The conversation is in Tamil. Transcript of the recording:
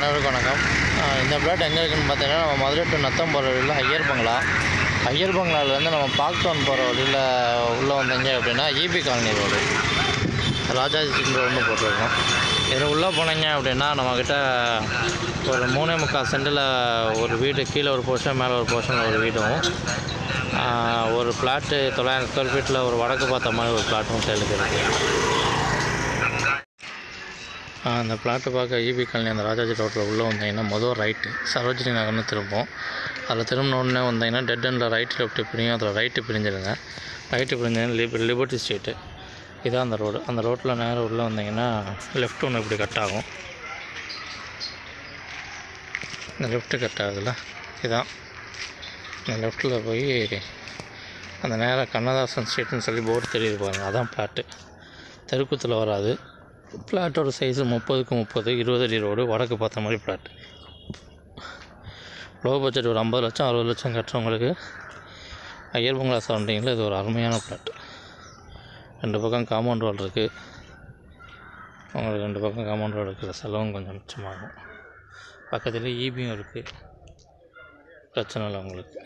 அனைவருக்கும் வணக்கம். இந்த பிளாட் எங்கே இருக்குதுன்னு பார்த்தீங்கன்னா, நம்ம மதுரை டு நத்தம் போகிற வழியில் ஐயர் பங்களா. ஐயர் பங்களாவிலேருந்து நம்ம பார்க்டவுன் போகிற வழியில் உள்ளே வந்தீங்க அப்படின்னா EB colony road, Rajaji Singh ரோடுன்னு போட்டிருக்கோம். இதில் உள்ளே போனீங்க அப்படின்னா நம்மக்கிட்ட ஒரு 3.25 சென்டில் ஒரு வீடு, கீழே ஒரு போர்ஷன் மேலே ஒரு போர்ஷனில் ஒரு வீடும், ஒரு பிளாட்டு 900 ஸ்கொயர் ஃபீட்டில் ஒரு வடக்கு பார்த்த மாதிரி ஒரு பிளாட்டும் சேலுக்கு இருக்குது. அந்த பிளாட்டு பார்க்க ஈபி காலனி அந்த ராஜாஜி ரோட்டில் உள்ளே வந்தீங்கன்னா மொதல் ரைட்டு சரோஜினி நகர்னு திரும்பும். அதில் திரும்பினோடனே வந்தீங்கன்னா டெட் எண்டில் ரைட்டு லெஃப்ட்டு பிரியும். அதில் ரைட்டு பிரிஞ்சிடுங்க. ரைட்டு பிரிஞ்சிங்கன்னா லிபர்ட்டி ஸ்ட்ரீட்டு இதான் அந்த ரோடு. அந்த ரோட்டில் நேரம் உள்ளே வந்தீங்கன்னா லெஃப்ட் ஒன்று இப்படி கட் ஆகும். இந்த லெஃப்ட்டு கட் ஆகுதுல்ல, இதான் இந்த லெஃப்ட்டில் போய் அந்த நேரம் கண்ணதாசன் ஸ்ட்ரீட்னு சொல்லி போர்டு தெரியுது பாருங்கள், அதான் பிளாட்டு. தெருக்கூத்தில் வராது. பிளாட்டோட சைஸு 30க்கு 30, 20 அடி ரோடு, வடக்கு பார்த்த மாதிரி பிளாட். லோ பட்ஜெட் ஒரு 50 லட்சம் 60 லட்சம் கட்டுறவங்களுக்கு ஐயர் பங்களா சரௌண்டிங்கில் இது ஒரு அருமையான பிளாட். 2 பக்கம் காம்பவுண்ட் வால் இருக்குது. உங்களுக்கு 2 பக்கம் காம்பவுண்ட் வால் இருக்கிற செலவும் கொஞ்சம் மிச்சமாகும். பக்கத்தில் ஈபியும் இருக்குது, பிரச்சனை இல்லை உங்களுக்கு.